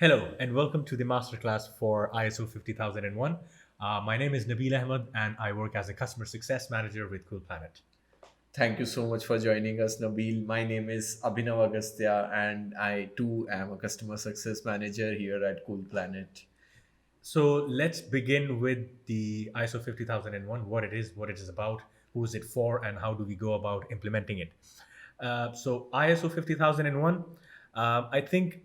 Hello and welcome to the Masterclass for ISO 50001. My name is Nabil Ahmed and I work as a customer success manager with Cool Planet. Thank you so much for joining us, Nabil. My name is Abhinav Agastya, and I too am a customer success manager here at Cool Planet. So let's begin with the ISO 50001, what it is about, who is it for, and how do we go about implementing it. So ISO 50001, I think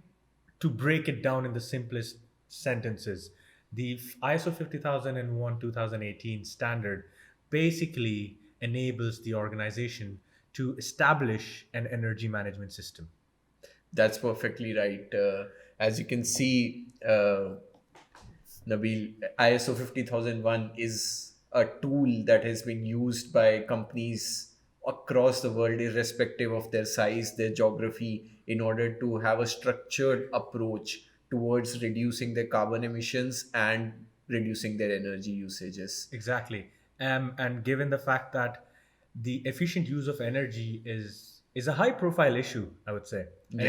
to break it down in the simplest sentences, the ISO 50001 2018 standard basically enables the organization to establish an energy management system. That's perfectly right. As you can see, Nabil, ISO 50001 is a tool that has been used by companies across the world, irrespective of their size, their geography, in order to have a structured approach towards reducing their carbon emissions and reducing their energy usages. Exactly. And given the fact that the efficient use of energy is a high profile issue, I would say, and Yeah.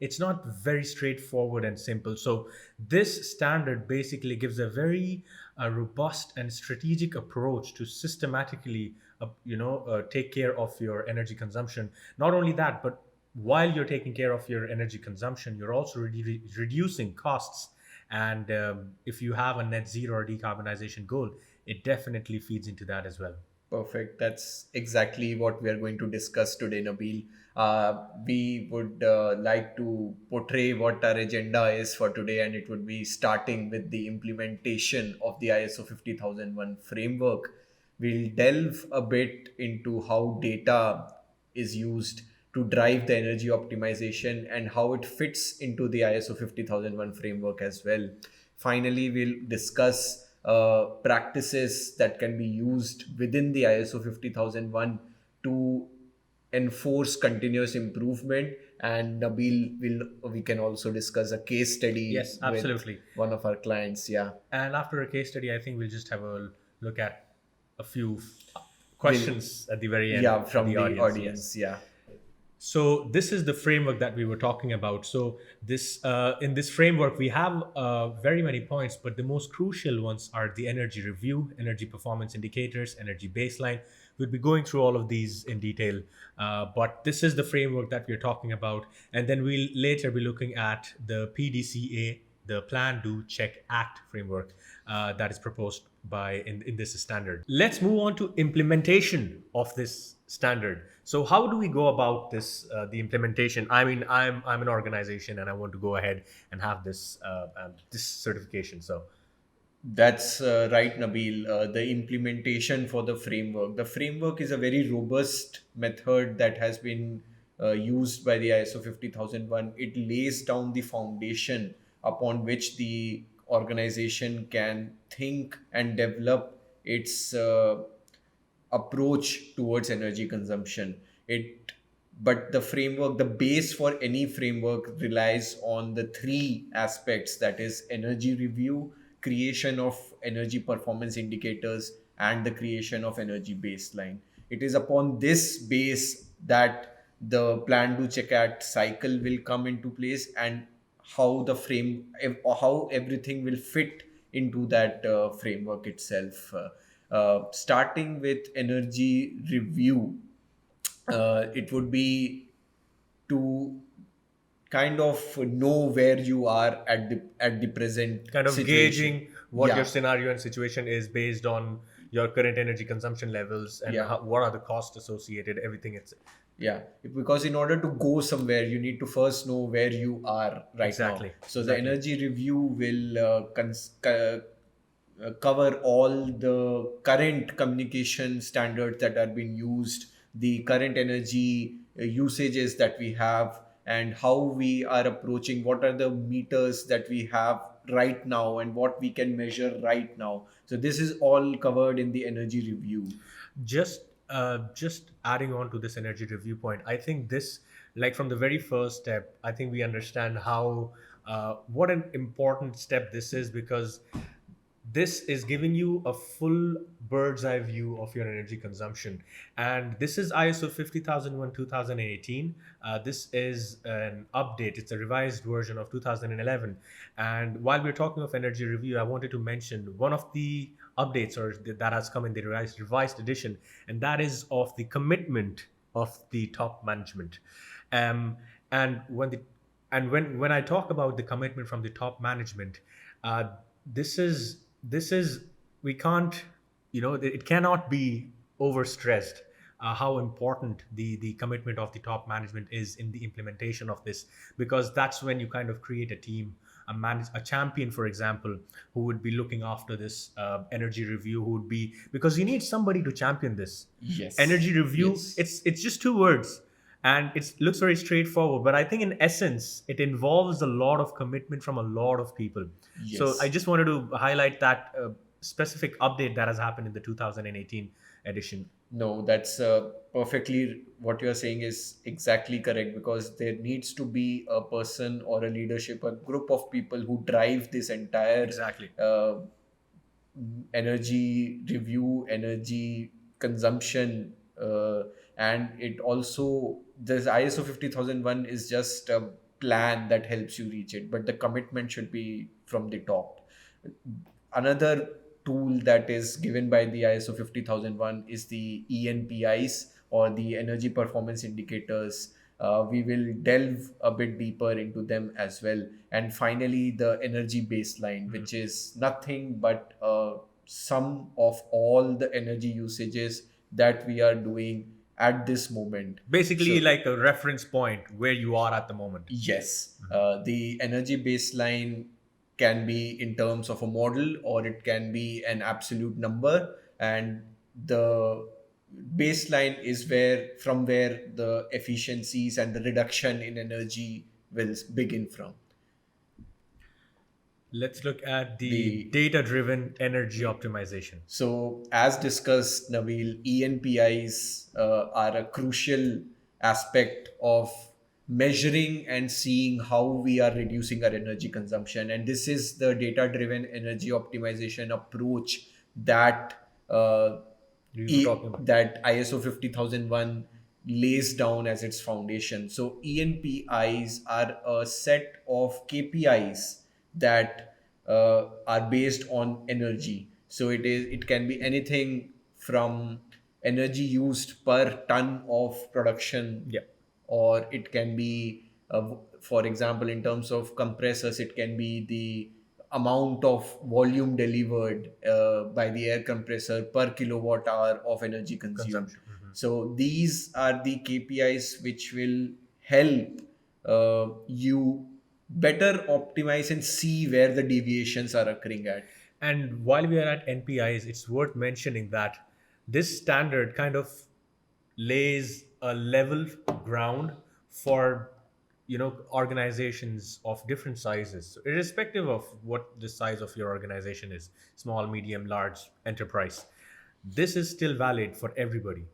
it's not very straightforward and simple. So this standard basically gives a very robust and strategic approach to systematically, take care of your energy consumption. Not only that, but while you're taking care of your energy consumption, you're also reducing costs. And if you have a net zero or decarbonization goal, it definitely feeds into that as well. Perfect. That's exactly what we are going to discuss today, Nabil. We would like to portray what our agenda is for today, and it would be starting with the implementation of the ISO 50001 framework. We'll delve a bit into how data is used to drive the energy optimization and how it fits into the ISO 50001 framework as well. Finally, we'll discuss practices that can be used within the ISO 50001 to enforce continuous improvement. And Nabil will we can also discuss a case study Yes, with absolutely. one of our clients. Yeah, And after a case study, I think we'll just have a look at a few will questions at the very end yeah for from the the audience. Yes. audience. Yeah. So this is the framework that we were talking about. So this in this framework we have very many points, but the most crucial ones are the energy review, energy performance indicators, energy baseline. We'll be going through all of these in detail, but this is the framework that we're talking about, and then we'll later be looking at the PDCA, the Plan, Do, Check, Act framework that is proposed by in this standard. Let's move on to implementation of this standard. So how do we go about this, the implementation? I mean, I'm an organization and I want to go ahead and have this certification. So That's right, Nabil. The implementation for the framework. The framework is a very robust method that has been used by the ISO 50001. It lays down the foundation upon which the organization can think and develop its approach towards energy consumption. But the framework, the base for any framework relies on the three aspects, that is energy review, creation of energy performance indicators, and the creation of energy baseline. It is upon this base that the plan to check at cycle will come into place, and how the how everything will fit into that framework itself. Starting with energy review, it would be to kind of know where you are at the present kind of situation. gauging what your Yeah. scenario and situation is based on your current energy consumption levels and Yeah. what are the costs associated, everything. It's Yeah, because in order to go somewhere, you need to first know where you are right now. exactly, So the exactly. energy review will cover all the current communication standards that are being used, the current energy usages that we have, and how we are approaching, what are the meters that we have right now and what we can measure right now. So this is all covered in the energy review. Just adding on to this energy review point, I think this, like from the very first step, I think we understand how what an important step this is, because this is giving you a full bird's eye view of your energy consumption. And this is ISO 50001 2018. This is an update, it's a revised version of 2011. And while we're talking of energy review, I wanted to mention one of the updates that has come in the revised edition, and that is of the commitment of the top management. Um, and when I talk about the commitment from the top management, this is we can't, it cannot be overstressed how important the commitment of the top management is in the implementation of this, because that's when you kind of create a team, a champion, for example, who would be looking after this energy review, who would be, because you need somebody to champion this Yes. energy review. Yes. It's just two words, and it looks very straightforward, but I think in essence it involves a lot of commitment from a lot of people. So I Yes. just wanted to highlight that specific update that has happened in the 2018 edition. No, that's perfectly what you're saying is exactly correct, because there needs to be a person or a leadership, a group of people who drive this entire Exactly. energy review, energy consumption, and it also, this ISO 50001 is just a plan that helps you reach it, but the commitment should be from the top. Another tool that is given by the ISO 50001 is the EnPIs, or the energy performance indicators. We will delve a bit deeper into them as well. And finally, the energy baseline, which is nothing but a sum of all the energy usages that we are doing at this moment. Basically, So, like a reference point where you are at the moment. yes, the energy baseline can be in terms of a model, or it can be an absolute number. And the baseline is where the efficiencies and the reduction in energy will begin from. Let's look at the The data driven energy optimization. So, as discussed, Nabil, ENPIs are a crucial aspect of measuring and seeing how we are reducing our energy consumption. And this is the data driven energy optimization approach that We were talking about. that ISO 50001 lays down as its foundation. So ENPIs are a set of KPIs that are based on energy. So it can be anything from energy used per ton of production, Yeah. or it can be, for example, in terms of compressors, it can be the amount of volume delivered by the air compressor per kilowatt hour of energy consumed. Consumption. Mhm. So these are the KPIs which will help you better optimize and see where the deviations are occurring at. And while we are at NPIs, it's worth mentioning that this standard kind of lays a level ground for, organizations of different sizes. So irrespective of what the size of your organization is, small, medium, large, enterprise, this is still valid for everybody.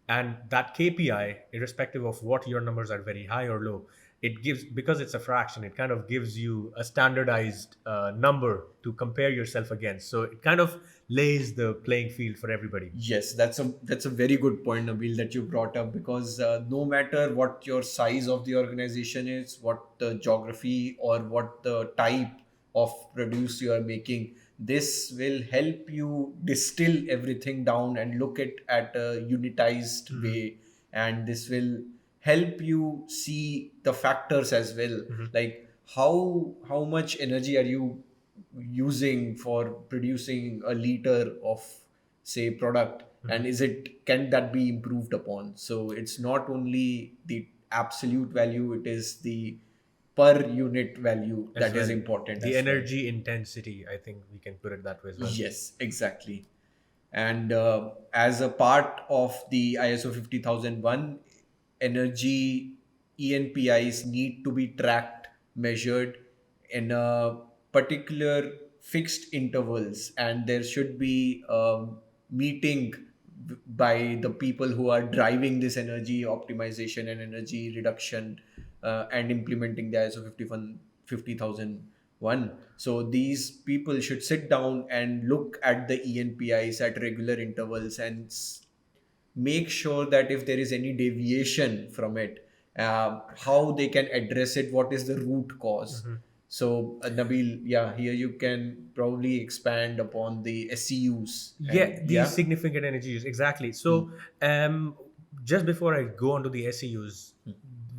And that KPI, irrespective of what your numbers are, very high or low, it gives, because it's a fraction, it kind of gives you a standardized number to compare yourself against. So it kind of lays the playing field for everybody. Yes, that's a very good point, Nabil, that you brought up, because no matter what your size of the organization is, what the geography or what the type of produce you are making, this will help you distill everything down and look at a unitized way, and this will help you see the factors as well, like how much energy are you using for producing a liter of, say, product, and is it, can that be improved upon? So it's not only the absolute value, it is the per unit value As that is well, important the as well. energy intensity, I think we can put it that way as well. Yes, exactly. And as a part of the ISO 50001, energy ENPIs need to be tracked, measured in a particular fixed intervals, and there should be a meeting by the people who are driving this energy optimization and energy reduction, and implementing the ISO 51001 one. So these people should sit down and look at the ENPIs at regular intervals and make sure that if there is any deviation from it, how they can address it, what is the root cause. So Nabil, yeah, here you can probably expand upon the SEUs Yeah, and these yeah. significant energy use, exactly. Hmm. So, just before I go on to the SEUs,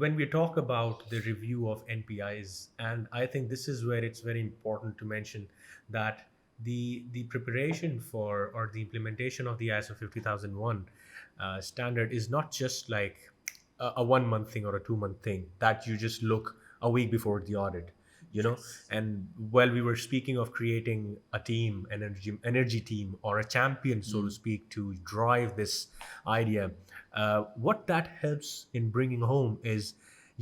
when we talk about the review of NPIs, and I think this is where it's very important to mention that the preparation for or the implementation of the ISO 50001 standard is not just like a 1 month thing or a 2 month thing that you just look a week before the audit, you know. Yes. And while we were speaking of creating a team, an energy team or a champion, so to Hmm. speak, to drive this idea, what that helps in bringing home is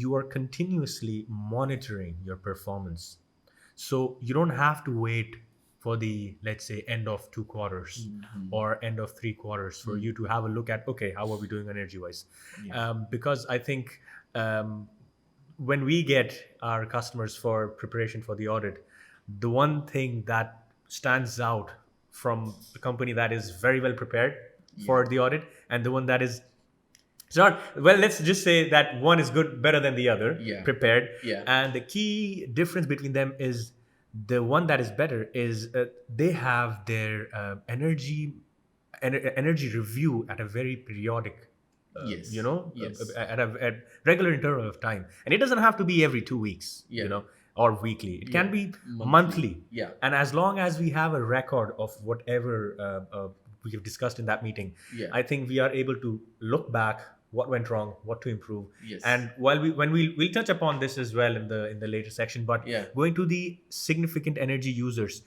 you are continuously monitoring your performance. So you don't have to wait for the, let's say, end of 2 quarters Hmm. or end of 3 quarters for Hmm. you to have a look at, okay, how are we doing energy wise? Yeah. Because I think when we get our customers for preparation for the audit, the one thing that stands out from the company that is very well prepared Yeah. for the audit and the one that is, it's not, well, let's just say that one is good, better than the other, Yeah. prepared. Yeah. And the key difference between them is the one that is better is they have their energy review at a very periodic, Yes. Yes. at regular interval of time, and it doesn't have to be every 2 weeks, Yeah. or weekly. It Yeah. can be Monthly. monthly. Yeah. And as long as we have a record of whatever we have discussed in that meeting, Yeah. I think we are able to look back what went wrong, what to improve. Yes. And while we'll touch upon this as well in the later section, but Yeah. going to the significant energy users,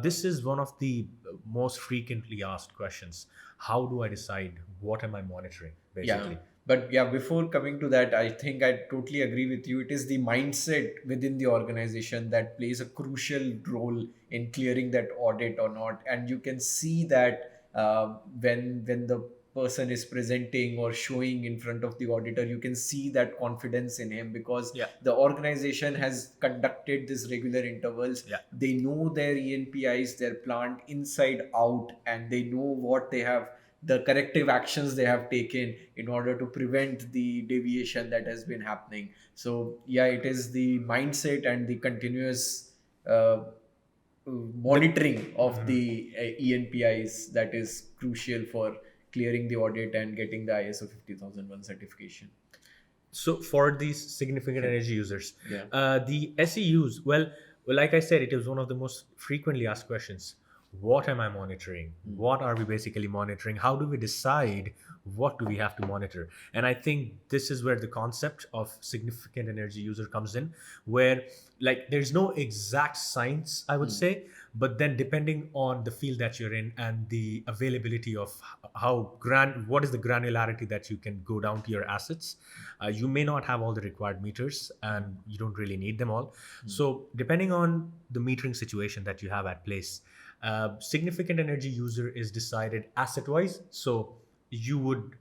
this is one of the most frequently asked questions. How do I decide what am I monitoring, Yeah. basically? But yeah, before coming to that, I think I totally agree with you. It is the mindset within the organization that plays a crucial role in clearing that audit or not. And you can see that when the person is presenting or showing in front of the auditor, you can see that confidence in him because Yeah. the organization has conducted these regular intervals. Yeah. They know their ENPIs, their plant inside out, and they know what they have, the corrective actions they have taken in order to prevent the deviation that has been happening. So yeah, it is the mindset and the continuous The, monitoring of the ENPIs that is crucial for clearing the audit and getting the ISO 50001 certification. so for these significant energy users, Yeah. the SEUs, well, like I said, it is one of the most frequently asked questions. What am I monitoring? What are we basically monitoring? How do we decide what do we have to monitor? And I think this is where the concept of significant energy user comes in, where like there's no exact science, I would say, but then depending on the field that you're in and the availability of how what is the granularity that you can go down to your assets, you may not have all the required meters and you don't really need them all. So depending on the metering situation that you have at place, significant energy user is decided asset wise. So you would,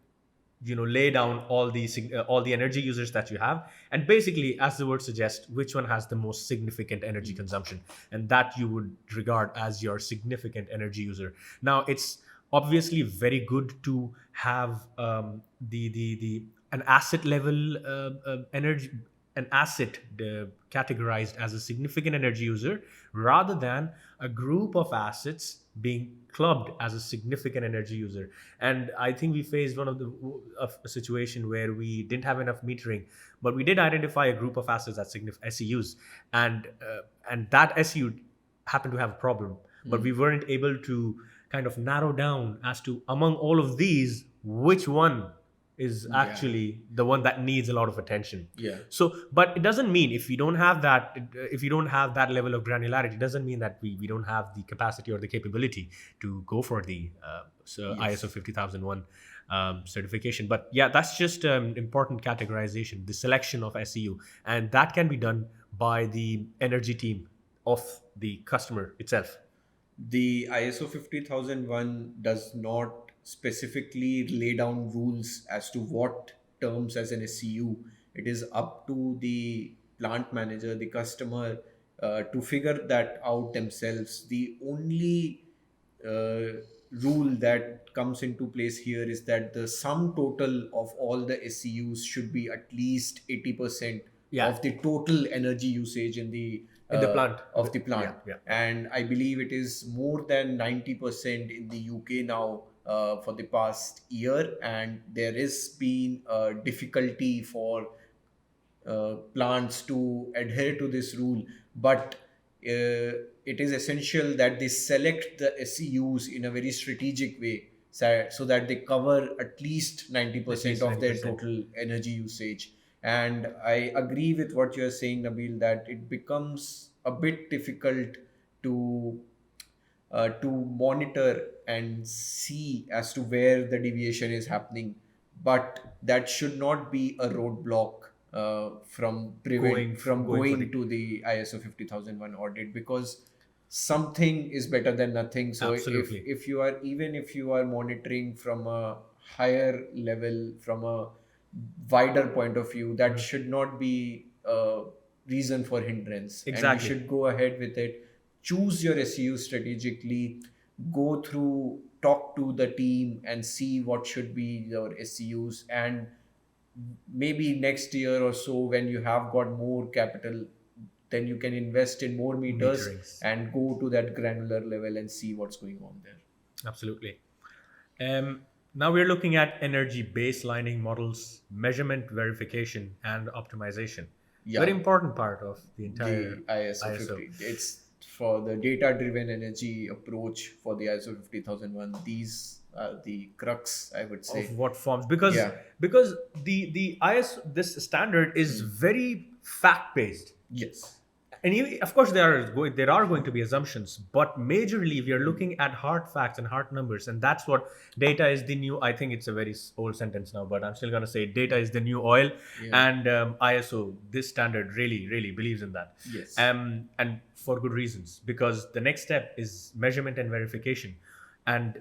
lay down all the energy users that you have, and basically, as the word suggests, which one has the most significant energy consumption, and that you would regard as your significant energy user. Now it's obviously very good to have the an asset level energy, an asset categorized as a significant energy user, rather than a group of assets being clubbed as a significant energy user. And I think we faced one of a situation where we didn't have enough metering, but we did identify a group of assets as significant SEUs, and that SEU happened to have a problem, but we weren't able to kind of narrow down as to among all of these which one is Yeah. actually the one that needs a lot of attention. Yeah. So, but it doesn't mean if you don't have that, if you don't have that level of granularity, it doesn't mean that we don't have the capacity or the capability to go for the ISO Yes. 50001 certification. But yeah, that's just important categorization, the selection of SEU, and that can be done by the energy team of the customer itself. The ISO 50001 does not specifically lay down rules as to what terms as an SCU. It is up to the plant manager, the customer, to figure that out themselves. The only rule that comes into place here is that the sum total of all the SCUs should be at least 80% Yeah, of the total energy usage in the in the plant. of the Yeah, plant. yeah, yeah. And I believe it is more than 90% in the UK now for the past year, and there is been a difficulty for plants to adhere to this rule, but it is essential that they select the SEUs in a very strategic way, so that they cover at least At 90% least of their 90%. total energy usage. And I agree with what you're saying, Nabil, that it becomes a bit difficult to to monitor and see as to where the deviation is happening, but that should not be a roadblock from Going for going the to the ISO 50001 audit, because something is better than nothing. So absolutely if you are, even if you are monitoring from a higher level, from a wider point of view, that should not be a reason for hindrance, and you exactly should go ahead with it. Choose your SEU strategically, go through, talk to the team and see what should be your SEUs, and maybe next year or so, when you have got more capital, then you can invest in more meters meterings. and go to that granular level and see what's going on there. Absolutely. Now we're looking at energy baselining models, measurement verification, and optimization. Very Yeah, important part of the entire the ISO ISO 50. It's for the data driven energy approach for the ISO 50001. These are the crux, I would of say. what forms, because Yeah. the ISO, this standard is very fact based. Yes. And of course there are going to be assumptions, but majorly we are looking at hard facts and hard numbers, and that's what data is the new. I think it's a very old sentence now, but I'm still going to say data is the new oil. Yeah. And ISO, this standard, really believes in that. Yes. And for good reasons, because the next step is measurement and verification. And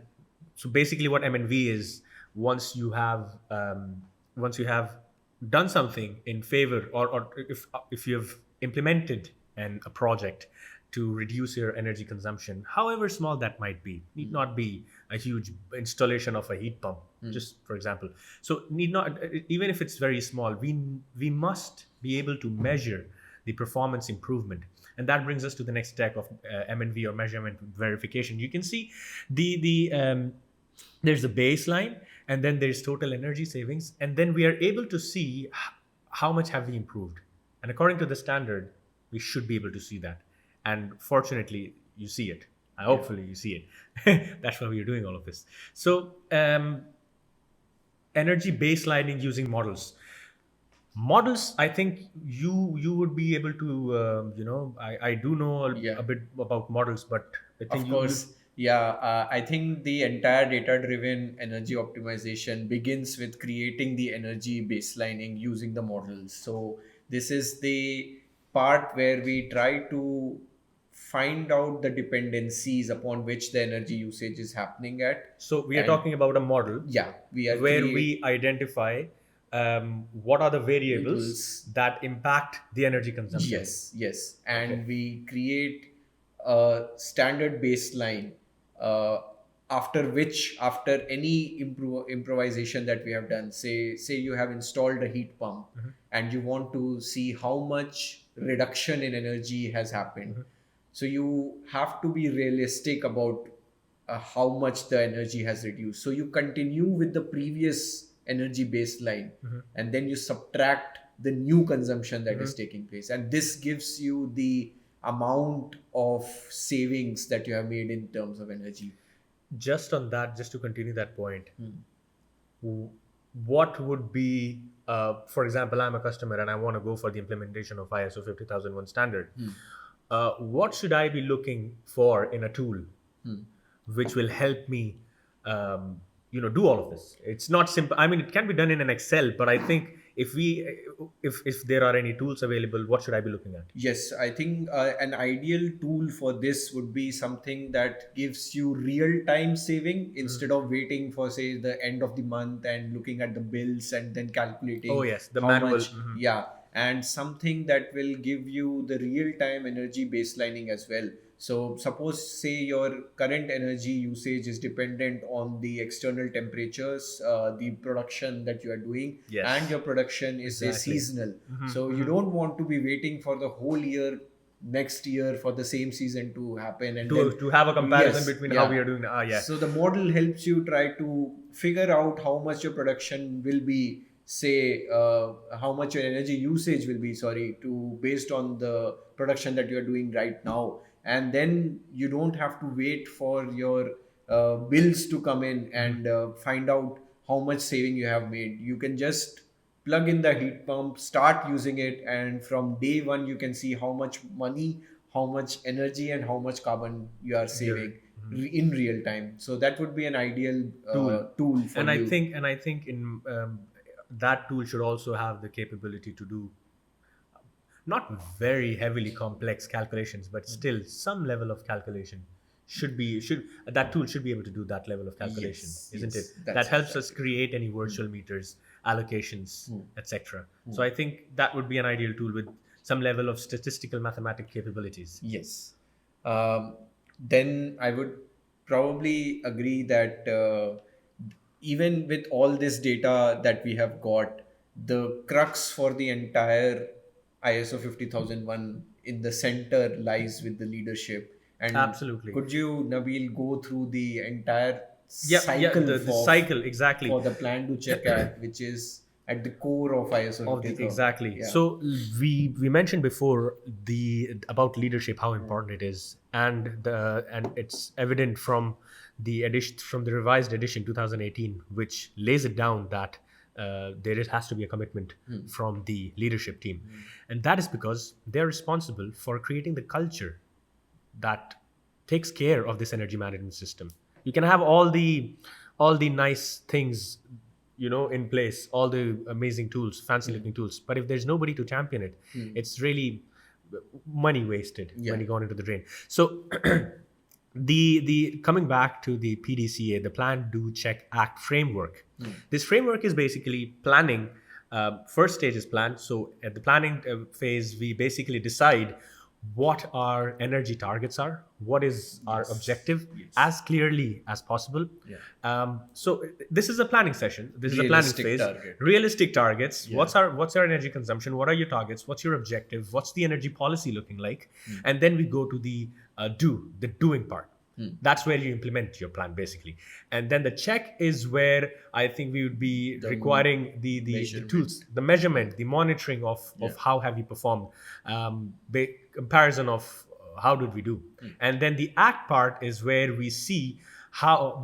so basically what MNV is, once you have done something in favor, or if you have implemented a project to reduce your energy consumption, however small that might be, need not be a huge installation of a heat pump, just for example. So need not, even if it's very small, we must be able to measure the performance improvement. And that brings us to the next step of MNV, or measurement verification. You can see the there's a baseline, and then there's total energy savings, and then we are able to see how much have we improved. And according to the standard, we should be able to see that. And fortunately, you see it. Yeah. Hopefully you see it. That's why we are doing all of this. So energy baselining using models, I think you would be able to I do know Yeah. a bit about models, but I think Of you course, yeah. I think the entire data-driven energy optimization begins with creating the energy baselining using the models. So this is the part where we try to find out the dependencies upon which the energy usage is happening at, So we are and talking about a model yeah, we are where create we identify what are the variables labels. that impact the energy consumption. Yes, yes. Okay. And we create a standard baseline, uh, after which, after any improvisation that we have done, say you have installed a heat pump and you want to see how much reduction in energy has happened. So you have to be realistic about how much the energy has reduced. So you continue with the previous energy baseline, and then you subtract the new consumption that is taking place. And this gives you the amount of savings that you have made in terms of energy. Just on that, just to continue that point, Hmm. w- what would be, for example, I'm a customer and I want to go for the implementation of ISO 50001 standard. What should I be looking for in a tool which will help me do all of this? It's not simple. I mean, it can be done in an Excel, but I think if there are any tools available, what should I be looking at? Yes, I think an ideal tool for this would be something that gives you real time saving, instead of waiting for, say, the end of the month and looking at the bills and then Oh calculating yes, the how manual. much. Yeah. and something that will give you the real time energy baselining as well. So suppose say your current energy usage is dependent on the external temperatures, the production that you are doing, and Yes, your production is say exactly. seasonal. Hmm. So you Hmm. don't want to be waiting for the whole year next year for the same season to happen, and then To have a comparison yes, between how we yeah. are doing. Ah, yeah. So the model helps you try to figure out how much your production will be, say how much your energy usage will be, sorry, to based on the production that you are doing right now. And then you don't have to wait for your bills to come in and find out how much saving you have made. You can just plug in the heat pump, start using it, and from day one you can see how much money, how much energy, and how much carbon you are You're, saving in real time. So that would be an ideal tool. tool for And I you. think, in that tool should also have the capability to do not very heavily complex calculations, but still some level of calculation should that tool should be able to do that level of calculation, Yes, isn't it? yes, That that's helps us exactly. create any Hmm. virtual meters, allocations, Hmm. etc. Hmm. So I think that would be an ideal tool with some level of statistical mathematic capabilities. Yes. Then I would probably agree that even with all this data that we have got, the crux for the entire ISO 50001 in the center lies with the leadership. And Absolutely. could you, Nabil, go through the entire Yeah, yeah. cycle The cycle, for exactly. the plan to check at, which is at the core of ISO Of the 50000? exactly. Yeah. So we mentioned before the about leadership, how important it is, and it's evident from the edition, from the revised edition 2018, which lays it down that has to be a commitment from the leadership team, and that is because they're responsible for creating the culture that takes care of this energy management system. You can have all the nice things, in place, all the amazing tools, fancy looking tools, but if there's nobody to champion it, it's really money wasted, Yeah. money gone into the drain. So the coming back to the PDCA, the Plan, Do, Check, Act framework. This framework is basically planning. First stage is plan. So at the planning phase, we basically decide what our energy targets are, what is our Yes. objective, Yes. as clearly as possible. Yeah. So this is a planning session. This is a planning Realistic phase. target. Realistic targets. Yeah. What's our energy consumption? What are your targets? What's your objective? What's the energy policy looking like? And then we go to the the doing part. That's where you implement your plan basically, and then the check is where I think we would be The requiring the measurement. tools, the measurement, the monitoring Yeah. of how have you performed, comparison of how did we do, and then the act part is where we see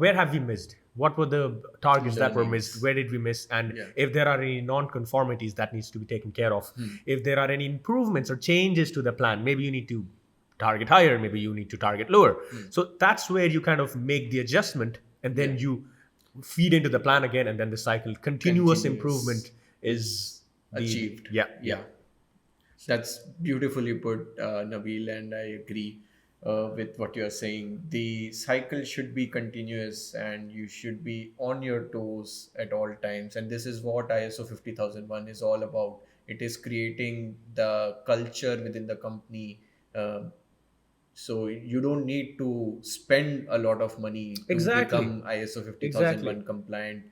where have we missed, what were the targets that were missed, Learnings. where did we miss, and Yeah. if there are any non-conformities that needs to be taken care of, if there are any improvements or changes to the plan, maybe you need to target higher, maybe you need to target lower. So that's where you kind of make the adjustment, and then Yeah. you feed into the plan again, and then the cycle, continuous improvement Continuous is is the achieved. yeah, yeah. Yeah. That's beautifully put, Nabil, and I agree with what you're saying. The cycle should be continuous and you should be on your toes at all times. And this is what ISO 50001 is all about. It is creating the culture within the company. Uh, so you don't need to spend a lot of money to Exactly, become ISO exactly. 50001 compliant.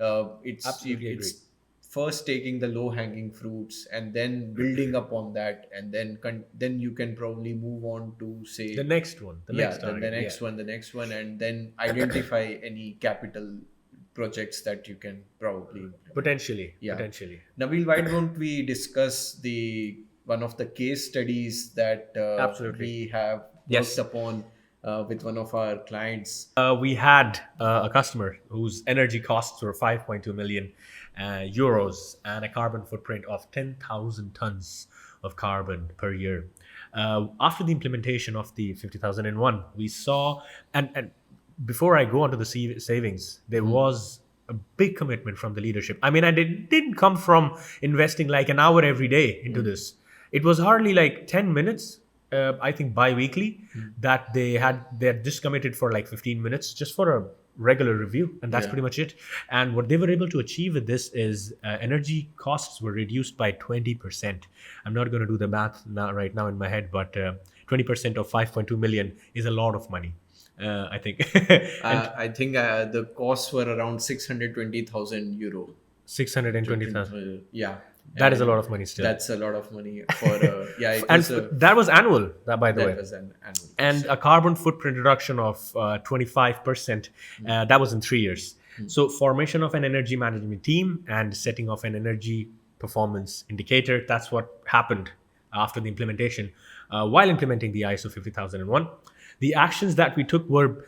Absolutely agree. It's first taking the low hanging fruits and then building up on that, and then then you can probably move on to The say, next one, the yeah, next the target, yeah. next one, and then identify any capital projects that you can probably implement. Potentially, Yeah. potentially. Nabil, why don't we discuss the one of the case studies that Absolutely. we have worked Yes. upon with one of our clients? We had a customer whose energy costs were 5.2 million euros and a carbon footprint of 10,000 tons of carbon per year. After the implementation of the 50,001, we saw, and before I go on to the savings, there was a big commitment from the leadership. I mean, didn't come from investing like an hour every day into this. It was hardly like 10 minutes, I think bi-weekly, that they had just committed for like 15 minutes just for a regular review, and that's Yeah. pretty much it. And what they were able to achieve with this is energy costs were reduced by 20%. I'm not going to do the math now right now in my head, but 20% of 5.2 million is a lot of money, I think. And I think the costs were around 620,000 euro. 620,000, Yeah, that is a lot and of money still. that's a lot of money for yeah. It And was a that was annual, that, by the way. that was an annual And cost. a carbon footprint reduction of 25%. That was in 3 years. So, formation of an energy management team and setting of an energy performance indicator. That's what happened after the implementation. While implementing the ISO 50001, the actions that we took were,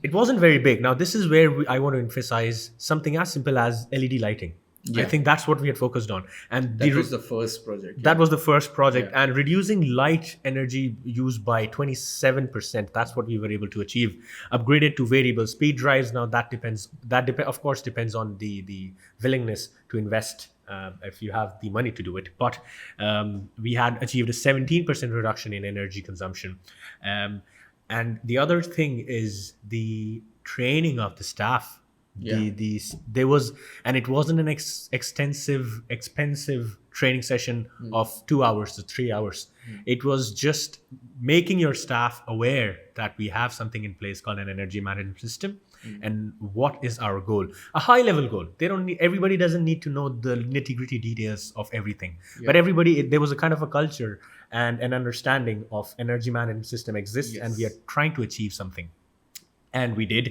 it wasn't very big. Now, this is where I want to emphasize something as simple as LED lighting. I Yeah, think that's what we had focused on. And that was the first project. that Yeah, was the first project, yeah, and reducing light energy use by 27%. That's what we were able to achieve. Upgraded to variable speed drives. Now that depends. Of course, depends on the willingness to invest. If you have the money to do it, but we had achieved a 17% reduction in energy consumption. Um, and the other thing is the training of the staff. yeah. There was, and it wasn't an extensive expensive training session of 2 hours to 3 hours. It was just making your staff aware that we have something in place called an energy management system, and what is our goal, a high level goal. They don't need, everybody doesn't need to know the nitty gritty details of everything, but Yeah. everybody, there was a kind of a culture and an understanding of energy management system exists, and we are Yes. trying to achieve something, and we did.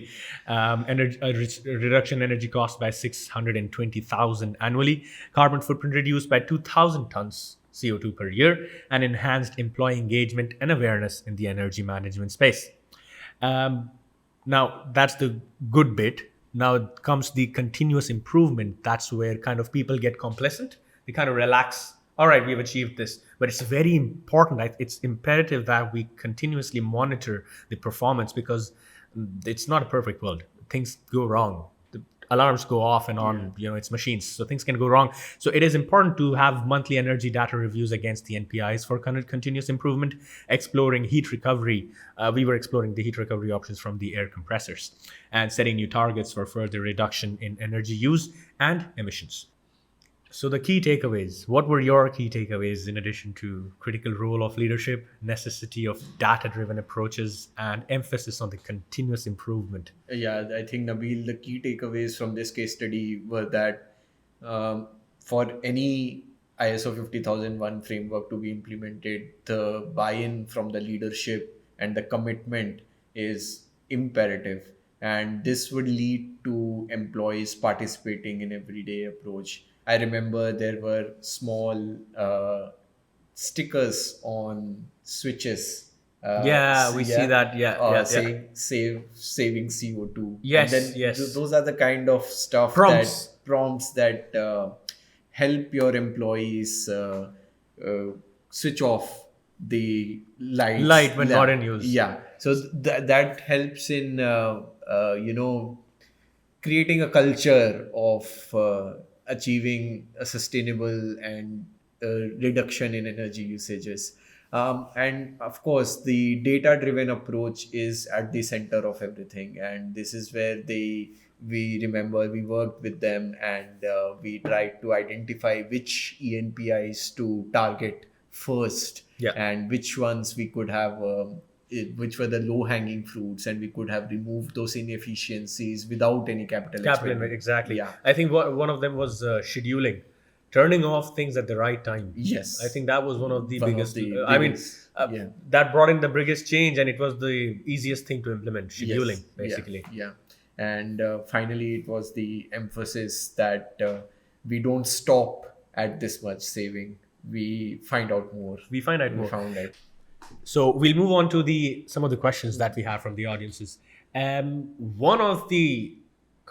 Reduction energy cost by 620,000 annually, carbon footprint reduced by 2,000 tons CO2 per year, and enhanced employee engagement and awareness in the energy management space. Um, Now, that's the good bit. Now comes the continuous improvement. That's where kind of people get complacent. They kind of relax. All right, we've achieved this. But it's very important. It's imperative that we continuously monitor the performance, because it's not a perfect world. Things go wrong. The alarms go off and Yeah. on. It's machines, so things can go wrong. So it is important to have monthly energy data reviews against the NPIs for continuous improvement. Exploring heat recovery. We were exploring the heat recovery options from the air compressors, and setting new targets for further reduction in energy use and emissions. So the key takeaways, what were your key takeaways in addition to critical role of leadership, necessity of data-driven approaches, and emphasis on the continuous improvement? Yeah, I think, Nabil, the key takeaways from this case study were that for any ISO 50001 framework to be implemented, the buy-in from the leadership and the commitment is imperative. And this would lead to employees participating in everyday approach. I remember there were small stickers on switches, Yeah, we see that. Yeah, yeah, yeah. saying saving CO2, and Yes, then yes. those are the kind of stuff that Prompts. prompts that help your employees uh, switch off the lights. Light when not in use. Yeah, so that helps in creating a culture of achieving a sustainable and reduction in energy usages. And of course, the data driven approach is at the center of everything. And this is where we remember we worked with them, and we tried to identify which ENPIs to target first, Yeah. and which ones we could have which were the low hanging fruits, and we could have removed those inefficiencies without any capital expenditure. Exactly. Yeah. I think one of them was scheduling, turning off things at the right time. I Yes. think that was one of the One of biggest. the I mean, biggest. Yeah. that brought in the biggest change, and it was the easiest thing to implement. Scheduling, Yes. Yeah. basically. Yeah. And finally, it was the emphasis that we don't stop at this much saving. We find out more. We find out We more. found out. So we'll move on to the some of the questions that we have from the audiences. One of the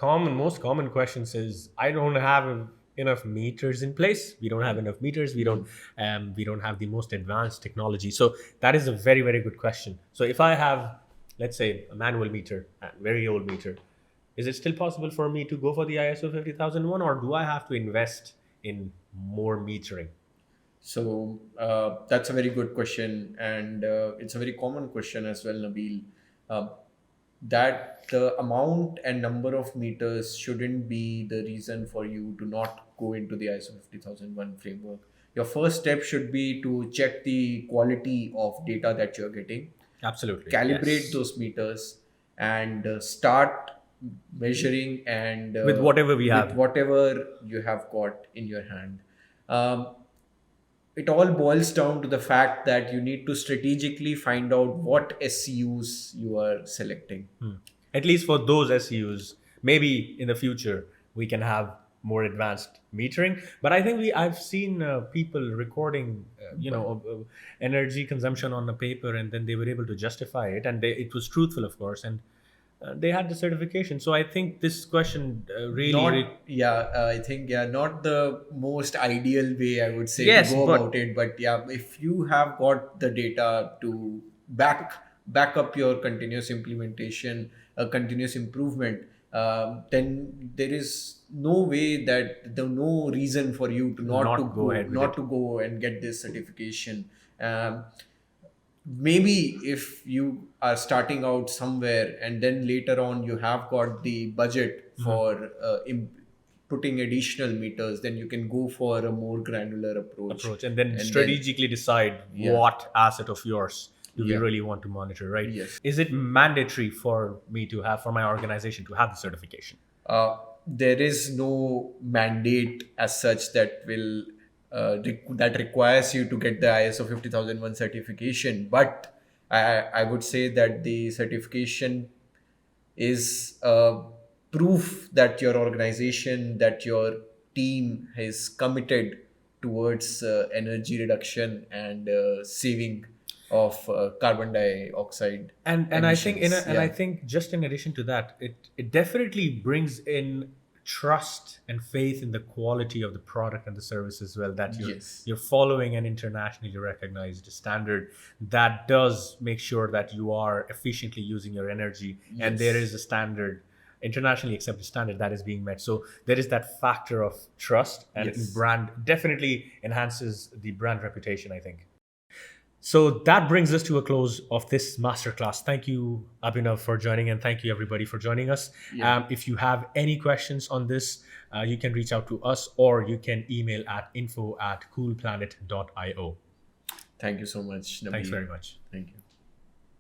most common questions is, I don't have enough meters in place. We don't have enough meters. We don't have the most advanced technology. So that is a very, very good question. So if I have, let's say, a manual meter, a very old meter, is it still possible for me to go for the ISO 50001, or do I have to invest in more metering? So that's a very good question, and it's a very common question as well, Nabil. Uh, that the amount and number of meters shouldn't be the reason for you to not go into the ISO 50001 framework. Your first step should be to check the quality of data that you're getting, Absolutely. calibrate Yes. those meters, and start measuring and With whatever we with have. whatever you have got in your hand. Um, it all boils down to the fact that you need to strategically find out what SCUs you are selecting. At least for those SEUs. Maybe in the future we can have more advanced metering. But I think I've seen people recording, energy consumption on a paper, and then they were able to justify it, and it was truthful, of course, and they had the certification. So I think this question Not, yeah, I think, yeah, not the most ideal way, I would say, to yes, go but about it. But yeah, if you have got the data to back up your continuous implementation, continuous improvement, then there is no way that the no reason for you to not go ahead with not it. to go and get this certification. Maybe if you are starting out somewhere and then later on you have got the budget for putting additional meters, then you can go for a more granular approach. Approach, and then And then, strategically decide yeah, what asset of yours do we yeah, really want to monitor, right? yes. Is it mandatory for me to have, for my organization to have the certification? There is no mandate as such that will that requires you to get the ISO 50001 certification, but I would say that the certification is proof that your organization, that your team is committed towards energy reduction and saving of carbon dioxide And I think emissions. I Yeah. think just in addition to that, it definitely brings in trust and faith in the quality of the product and the service as well, that Yes. you're following an internationally recognized standard that does make sure that you are efficiently using your energy, and there Yes. is a standard, internationally accepted standard, that is being met. So there is that factor of trust, and Yes. brand definitely enhances the brand reputation, I think. So that brings us to a close of this masterclass. Thank you, Abhinav, for joining, and thank you, everybody, for joining us. Yeah. If you have any questions on this, you can reach out to us, or you can email at info@coolplanet.io. Thank you so much, Thanks Nabeel. very much. Thank you.